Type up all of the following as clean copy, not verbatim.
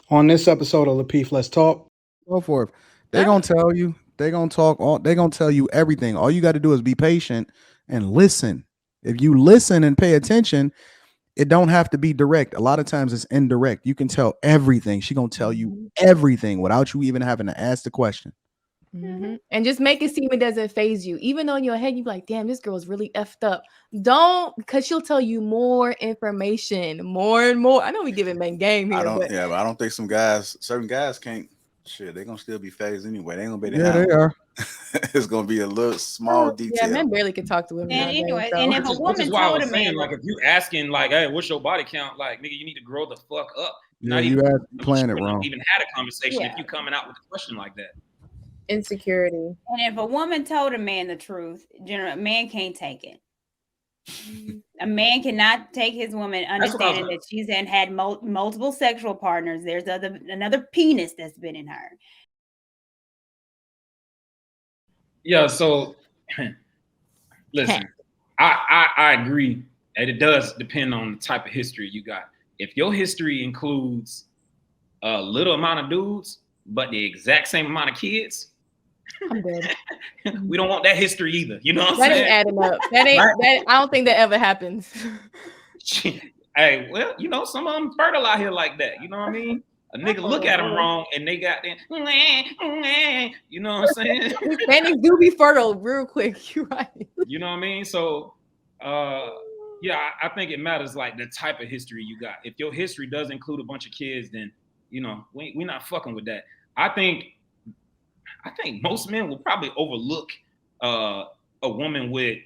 On this episode of Lapeef, Let's Talk. Go for it. They're gonna tell you. They're gonna talk. They're gonna tell you everything. All you got to do is be patient and listen. If you listen and pay attention, it don't have to be direct. A lot of times it's indirect. You can tell everything. She gonna tell you everything without you even having to ask the question. And just make it seem it doesn't phase you. Even though in your head you're like, damn, this girl's really effed up. Don't, because she'll tell you more information, more and more. I know we giving men game here. But I don't think certain guys can't. Shit, they're gonna still be phased anyway. They ain't gonna be Yeah, they are. It's gonna be a little small detail. Yeah, men barely can talk to women. And anyway, so. and if a woman told a man, like, if you asking, like, hey, what's your body count? Like, nigga, you need to grow the fuck up. Yeah, you are playing it wrong. Even had a conversation if you coming out with a question like that. Insecurity. And if a woman told a man the truth, generally, a man can't take it. A man cannot take his woman understanding that she's had multiple sexual partners. There's another penis that's been in her. Yeah, so listen, I agree that it does depend on the type of history you got. If your history includes a little amount of dudes, but the exact same amount of kids, I'm good. We don't want that history either. You know what I'm saying? That ain't adding up. That I don't think that ever happens. Hey, well, you know, some of them fertile out here like that. You know what I mean? A nigga look at them wrong and they got them. You know what I'm saying? Hispanics do be fertile real quick. You're right. You know what I mean? So, yeah, I think it matters like the type of history you got. If your history does include a bunch of kids, then you know we're not fucking with that. I think most men will probably overlook a woman with,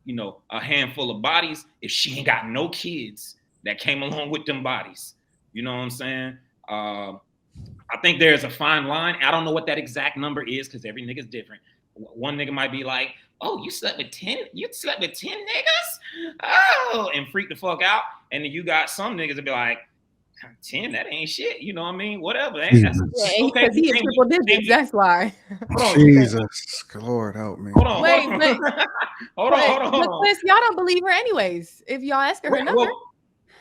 you know, a handful of bodies if she ain't got no kids that came along with them bodies. You know what I'm saying? I think there's a fine line. I don't know what that exact number is because every nigga's different. One nigga might be like, "Oh, you slept with 10 niggas? Oh," and freak the fuck out. And then you got some niggas that be like, 10, that ain't shit. You know what I mean? Whatever. That's okay. He a triple digits. That's why. Jesus, Lord help me. Hold on. Wait, hold on. But Chris, y'all don't believe her anyways. If y'all ask her number,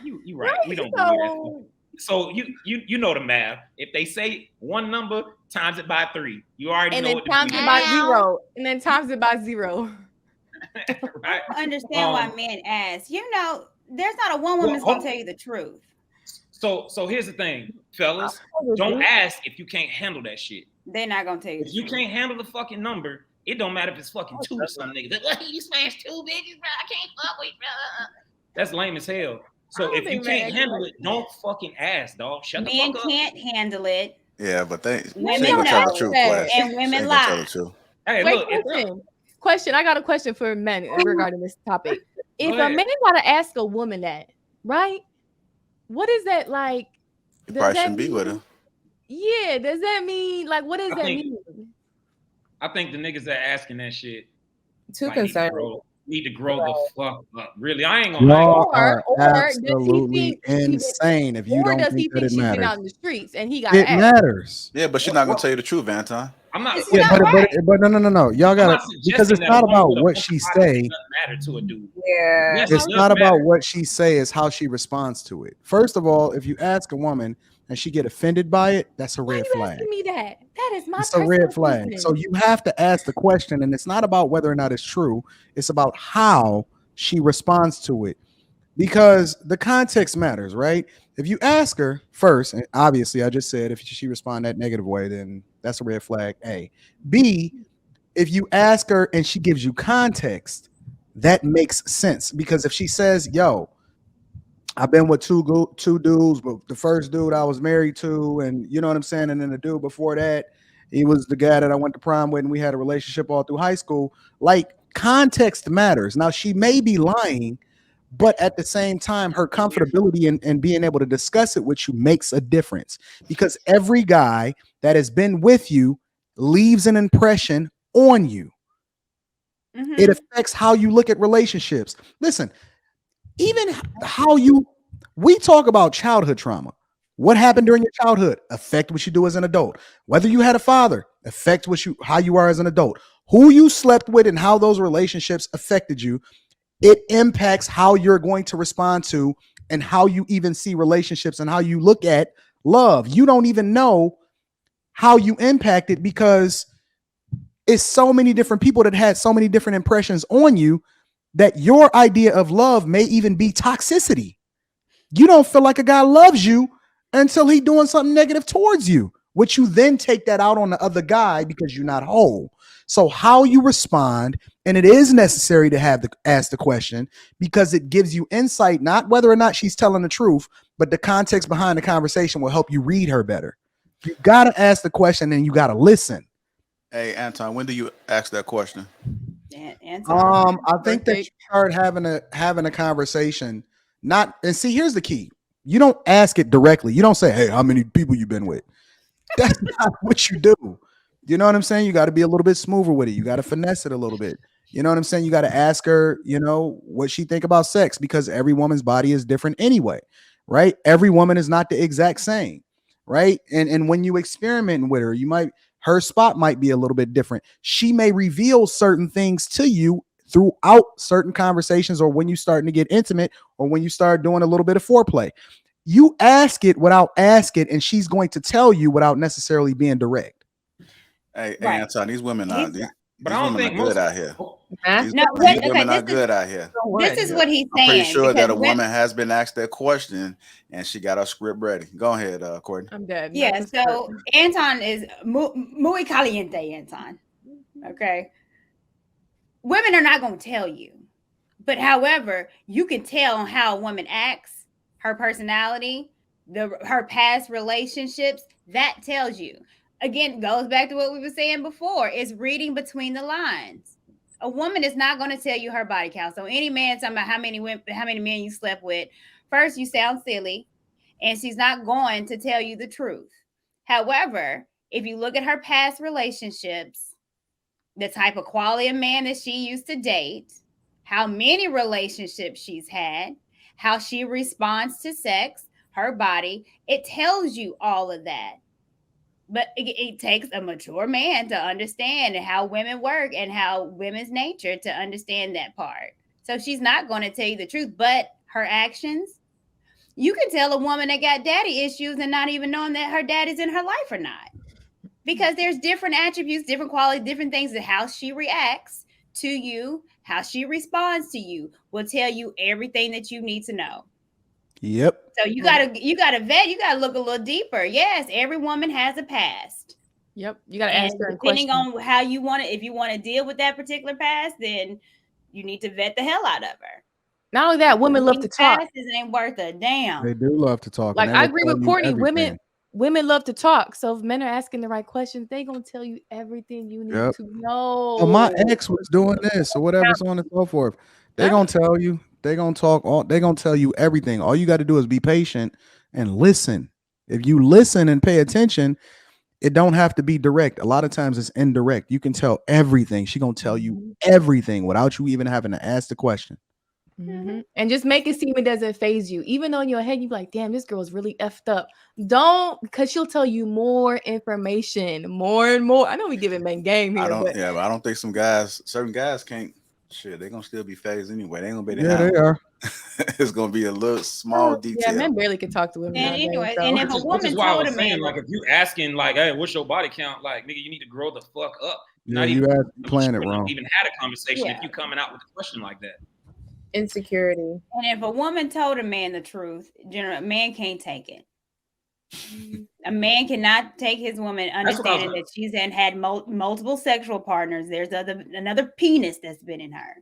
you right. We don't believe that. So you know the math. If they say one number, times it by 3. You already know what times it by 0, and then times it by 0. Right. I understand why men ask. You know, there's not a one woman that's gonna tell you the truth. So here's the thing, fellas. Don't ask if you can't handle that shit. They're not gonna tell you. If you can't handle the fucking number, it don't matter if it's fucking 2 or some niggas. Like, you smashed 2 bitches, bro. I can't fuck with bro. That's lame as hell. So if you can't handle it, don't fucking ask, dog. Shut the fuck up. Men can't handle it. Yeah, but women know the truth, and women lie. Hey, wait, question. I got a question for men regarding this topic. If a man gotta ask a woman that, right? What is that like? You probably shouldn't be with her. Yeah, does that mean like what does that mean? I think the niggas that asking that shit too concerned. Need to grow the fuck up. Really, I ain't gonna lie. Or absolutely insane if you don't think that it matters. Out in the streets and he got it matters. Yeah, but she's not gonna tell you the truth, Anton. I'm not. Yeah, but no. Y'all gotta, because it's not about what she say. Matter to a dude. Yeah, it's not about what she say. It's how she responds to it. First of all, if you ask a woman and she get offended by it, that's a red flag. Asking me that is my. It's a red flag. Reason. So you have to ask the question, and it's not about whether or not it's true. It's about how she responds to it, because the context matters, right? If you ask her first, and obviously I just said if she respond that negative way, then that's a red flag. A. B, if you ask her and she gives you context, that makes sense, because if she says, "Yo, I've been with two dudes, but the first dude I was married to, and you know what I'm saying, and then the dude before that, he was the guy that I went to prom with, and we had a relationship all through high school." Like, context matters. Now, she may be lying, but at the same time, her comfortability and being able to discuss it with you makes a difference, because every guy that has been with you leaves an impression on you. Mm-hmm. It affects how you look at relationships. Listen, even how we talk about childhood trauma. What happened during your childhood affect what you do as an adult. Whether you had a father affect how you are as an adult. Who you slept with and how those relationships affected you. It impacts how you're going to respond to and how you even see relationships and how you look at love. You don't even know how you impact it because it's so many different people that had so many different impressions on you that your idea of love may even be toxicity. You don't feel like a guy loves you until he doing something negative towards you, which you then take that out on the other guy because you're not whole. So how you respond, and it is necessary to have ask the question because it gives you insight, not whether or not she's telling the truth, but the context behind the conversation will help you read her better. You got to ask the question and you got to listen. Hey, Anton, when do you ask that question? I think that you start having a conversation. And see, here's the key. You don't ask it directly. You don't say, hey, how many people you been with? That's not what you do. You know what I'm saying? You got to be a little bit smoother with it. You got to finesse it a little bit. You know what I'm saying? You got to ask her, what she think about sex because every woman's body is different anyway, right? Every woman is not the exact same, right? And when you experiment with her, her spot might be a little bit different. She may reveal certain things to you throughout certain conversations or when you starting to get intimate or when you start doing a little bit of foreplay. You ask it without asking, and she's going to tell you without necessarily being direct. Hey, Anton, these women are but I don't think good out here. These women are good out here. This is what he's saying. I'm pretty sure that a woman has been asked that question and she got her script ready. Go ahead, Courtney. I'm dead. Yeah, so Anton is muy caliente, Anton. Okay. Women are not going to tell you. But however, you can tell how a woman acts, her personality, her past relationships, that tells you. Again, goes back to what we were saying before. It's reading between the lines. A woman is not going to tell you her body count. So any man talking about how many men you slept with, first you sound silly, and she's not going to tell you the truth. However, if you look at her past relationships, the type of quality of man that she used to date, how many relationships she's had, how she responds to sex, her body, it tells you all of that. But it takes a mature man to understand how women work and how women's nature to understand that part. So she's not going to tell you the truth, but her actions, you can tell a woman that got daddy issues and not even knowing that her dad is in her life or not. Because there's different attributes, different qualities, different things that how she reacts to you, how she responds to you will tell you everything that you need to know. Yep. So you gotta vet, you gotta look a little deeper. Yes, every woman has a past. Yep. You gotta ask her depending on how you want it, if you want to deal with that particular past, then you need to vet the hell out of her. Not only that, women love to talk. Passes ain't worth a damn. They do love to talk. Like I agree with Courtney. Women love to talk. So if men are asking the right questions, they gonna tell you everything you need to know. So my ex was doing this or whatever, so on and so forth. They're gonna tell you. They're gonna talk. They're gonna tell you everything. All you got to do is be patient and listen. If you listen and pay attention, it don't have to be direct. A lot of times it's indirect. You can tell everything. She's gonna tell you everything without you even having to ask the question. Mm-hmm. And just make it seem it doesn't phase you. Even though in your head you're like, damn, this girl's really effed up. Don't, because she'll tell you more information, more and more. I know we giving men game here. But I don't think certain guys can't. Shit, they're gonna still be phased anyway. They ain't gonna be there. Yeah, they are. It's gonna be a little small detail. Yeah, men barely can talk to women. And anyway, so. and if a woman told a man, like, if you asking like, hey, what's your body count? Like, nigga, you need to grow the fuck up. Yeah, you have playing it wrong. Even had a conversation if you coming out with a question like that. Insecurity. And if a woman told a man the truth, a man can't take it. A man cannot take his woman understanding that she's had multiple sexual partners. There's another penis that's been in her.